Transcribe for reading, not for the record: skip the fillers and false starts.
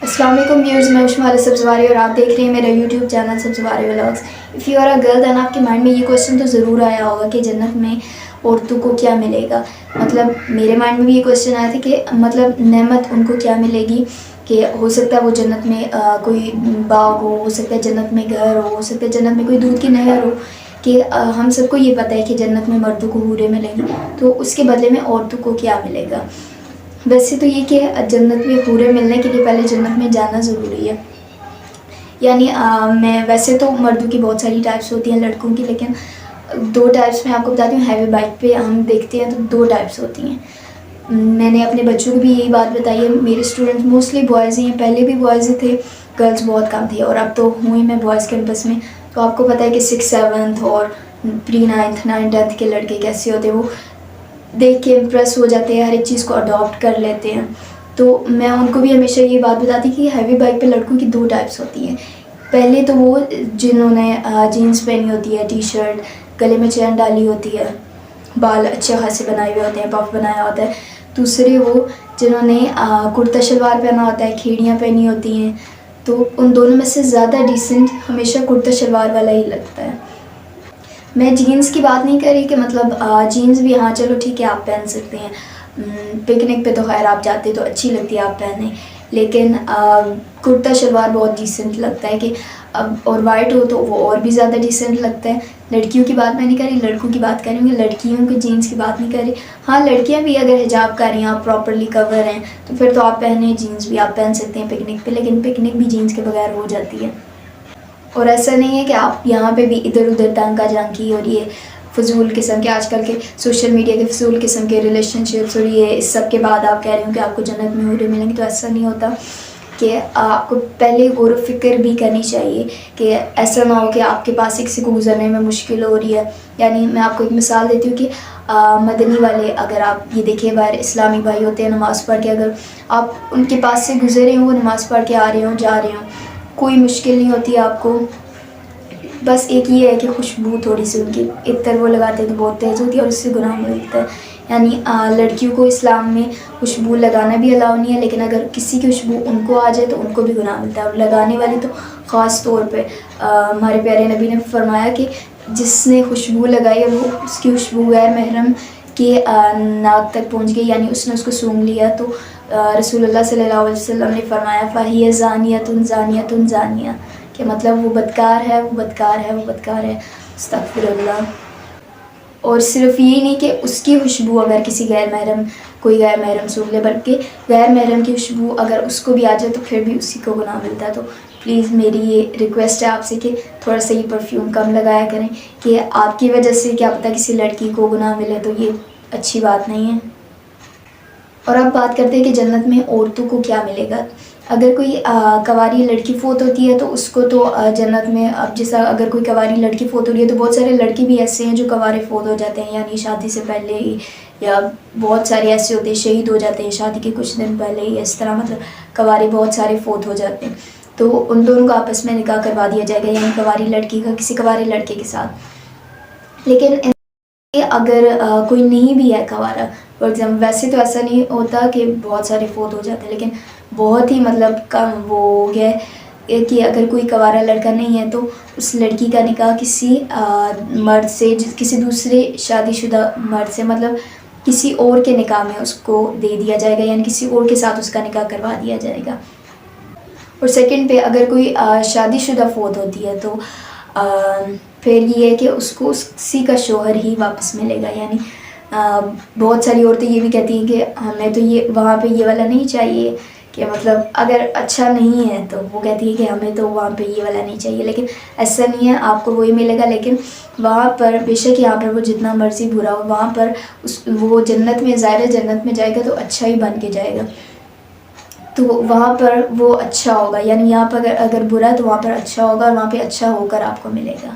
السلام علیکم ویورز، میں عشمہ سبزواری اور آپ دیکھ رہے ہیں میرا YouTube channel Sabzwari vlogs. If you are a girl then آپ کے مائنڈ میں یہ کویشچن تو ضرور آیا ہوگا کہ جنت میں عورتوں کو کیا ملے گا۔ مطلب میرے مائنڈ میں بھی یہ کویشچن آیا تھا کہ مطلب نعمت ان کو کیا ملے گی، کہ ہو سکتا ہے وہ جنت میں کوئی باغ ہو سکتا ہے جنت میں گھر ہو سکتا ہے جنت میں کوئی دودھ کی نہر ہو، کہ ہم سب کو یہ پتہ ہے کہ جنت میں مردوں کو حوریں ملیں گی، تو اس کے بدلے میں عورتوں کو کیا ملے گا۔ ویسے تو یہ کہ جنت میں حوریں ملنے کے لیے پہلے جنت میں جانا ضروری ہے، یعنی میں ویسے تو مردوں کی بہت ساری ٹائپس ہوتی ہیں لڑکوں کی، لیکن دو ٹائپس میں آپ کو بتاتی ہوں۔ ہیوی بائک پہ ہم دیکھتے ہیں تو دو ٹائپس ہوتی ہیں۔ میں نے اپنے بچوں کو بھی یہی بات بتائی ہے، میرے اسٹوڈنٹس موسٹلی بوائز ہی ہیں، پہلے بھی بوائز ہی تھے، گرلس بہت کم تھی، اور اب تو ہوں ہی میں بوائز کیمپس میں، تو آپ کو پتہ ہے کہ 6th 7th اور پری 9th 9th 10th کے لڑکے کیسے ہوتے ہیں، وہ دیکھ کے امپریس ہو جاتے ہیں، ہر ایک چیز کو اڈاپٹ کر لیتے ہیں۔ تو میں ان کو بھی ہمیشہ یہ بات بتاتی کہ ہیوی بائک پہ لڑکوں کی دو ٹائپس ہوتی ہیں۔ پہلے تو وہ جنہوں نے جینس پہنی ہوتی ہے، ٹی شرٹ، گلے میں چین ڈالی ہوتی ہے، بال اچھے خاصے بنائے ہوئے ہوتے ہیں، پف بنایا ہوتا ہے۔ دوسرے وہ جنہوں نے کرتا شلوار پہنا ہوتا ہے، کھیڑیاں پہنی ہوتی ہیں، تو ان دونوں میں سے زیادہ ڈیسنٹ ہمیشہ کرتا شلوار والا ہی لگتا ہے۔ میں جینس کی بات نہیں کر رہی کہ مطلب جینس بھی ہاں چلو ٹھیک ہے آپ پہن سکتے ہیں، پکنک پہ تو خیر آپ جاتے تو اچھی لگتی ہے آپ پہنیں، لیکن کرتا شلوار بہت ڈیسنٹ لگتا ہے، کہ اور وائٹ ہو تو وہ اور بھی زیادہ ڈیسنٹ لگتا ہے۔ لڑکیوں کی بات میں نہیں کر رہی، لڑکوں کی بات کر رہی ہوں، لڑکیوں کی جینس کی بات نہیں کر رہی۔ ہاں لڑکیاں بھی اگر حجاب کر رہی ہیں، آپ پراپرلی کور ہیں، تو پھر تو آپ پہنیں، جینس بھی آپ پہن سکتے ہیں پکنک پہ، لیکن پکنک بھی جینس کے بغیر ہو جاتی ہے۔ اور ایسا نہیں ہے کہ آپ یہاں پہ بھی ادھر ادھر ٹانکا جھانکی اور یہ فضول قسم کے آج کل کے سوشل میڈیا کے فضول قسم کے ریلیشن شپس اور یہ اس سب کے بعد آپ کہہ رہے ہو کہ آپ کو جنت میں حوریں ملیں گی، تو ایسا نہیں ہوتا۔ کہ آپ کو پہلے غور و فکر بھی کرنی چاہیے، کہ ایسا نہ ہو کہ آپ کے پاس ایک سے کو گزرنے میں مشکل ہو رہی ہے۔ یعنی میں آپ کو ایک مثال دیتی ہوں کہ مدنی والے اگر آپ یہ دیکھیں، باہر اسلامی بھائی ہوتے ہیں نماز پڑھ کے، اگر آپ ان کے پاس سے گزر رہے ہوں، وہ نماز پڑھ کے آ رہے ہوں، جا رہے ہوں، کوئی مشکل نہیں ہوتی آپ کو۔ بس ایک یہ ہے کہ خوشبو تھوڑی سی ان کی عطر وہ لگاتے ہیں تو بہت تیز ہوتی ہے، اور اس سے گناہ ملتا ہے۔ یعنی لڑکیوں کو اسلام میں خوشبو لگانا بھی الاؤ نہیں ہے، لیکن اگر کسی کی خوشبو ان کو آ جائے تو ان کو بھی گناہ ملتا ہے، اور لگانے والی تو خاص طور پہ ہمارے پیارے نبی نے فرمایا کہ جس نے خوشبو لگائی اور وہ اس کی خوشبو غیر محرم کے ناک تک پہنچ گئی، یعنی اس نے اس کو سونگھ لیا، تو رسول اللہ صلی اللہ علیہ وسلم نے فرمایا فَهِيَ زَانِيَةٌ زَانِيَةٌ زَانِيَةٌ، کہ مطلب وہ بدکار ہے، وہ بدکار ہے، وہ بدکار ہے، استغفر اللہ۔ اور صرف یہی نہیں کہ اس کی خوشبو اگر کسی کوئی غیر محرم سونگھ لے، بلکہ غیر محرم کی خوشبو اگر اس کو بھی آ جائے تو پھر بھی اسی کو گناہ ملتا ہے۔ تو پلیز میری یہ ریکویسٹ ہے آپ سے کہ تھوڑا سا یہ پرفیوم کم لگایا کریں، کہ آپ کی وجہ سے کیا پتہ کسی لڑکی کو گناہ ملے، تو یہ اچھی بات نہیں ہے۔ اور اب بات کرتے ہیں کہ جنت میں عورتوں کو کیا ملے گا۔ اگر کوئی کنواری لڑکی فوت ہوتی ہے تو اس کو تو جنت میں، اب جیسا اگر کوئی کنواری لڑکی فوت ہو رہی ہے تو بہت سارے لڑکے بھی ایسے ہیں جو کنوارے فوت ہو جاتے ہیں، یعنی شادی سے پہلے ہی، یا بہت سارے ایسے ہوتے ہیں شہید ہو جاتے ہیں شادی کے کچھ دن پہلے ہی، اس طرح مطلب کنوارے بہت سارے فوت ہو جاتے ہیں، تو ان دونوں کا آپس میں نکاح کروا دیا جائے گا، یعنی کنواری لڑکی کا کسی کنوارے لڑکے کے ساتھ۔ لیکن اگر کوئی نہیں بھی ہے کنوارا، فار ایگزامپل، ویسے تو ایسا نہیں ہوتا کہ بہت سارے فوت ہو جاتے ہیں، لیکن بہت ہی مطلب کم وہ ہو گیا ہے کہ اگر کوئی کنوارا لڑکا نہیں ہے تو اس لڑکی کا نکاح کسی مرد سے، کسی دوسرے شادی شدہ مرد سے، مطلب کسی اور کے نکاح میں اس کو دے دیا جائے گا، یعنی کسی اور کے ساتھ اس کا نکاح کروا دیا جائے گا۔ اور سیکنڈ پہ اگر کوئی شادی شدہ فوت ہوتی ہے تو پھر یہ ہے کہ اس کو اسی کا شوہر ہی واپس ملے گا، یعنی بہت ساری عورتیں یہ بھی کہتی ہیں کہ ہمیں تو یہ وہاں پہ یہ والا نہیں چاہیے، کہ مطلب اگر اچھا نہیں ہے تو وہ کہتی ہے کہ ہمیں تو وہاں پہ یہ والا نہیں چاہیے، لیکن ایسا نہیں ہے، آپ کو وہی ملے گا، لیکن وہاں پر بے شک یہاں پر وہ جتنا مرضی برا ہو، وہاں پر وہ جنت میں ظاہر جنت میں جائے گا تو اچھا ہی بن کے جائے گا، تو وہاں پر وہ اچھا ہوگا، یعنی یہاں پر اگر برا ہے تو وہاں پر اچھا ہوگا، اور وہاں پہ اچھا ہو کر آپ کو ملے گا۔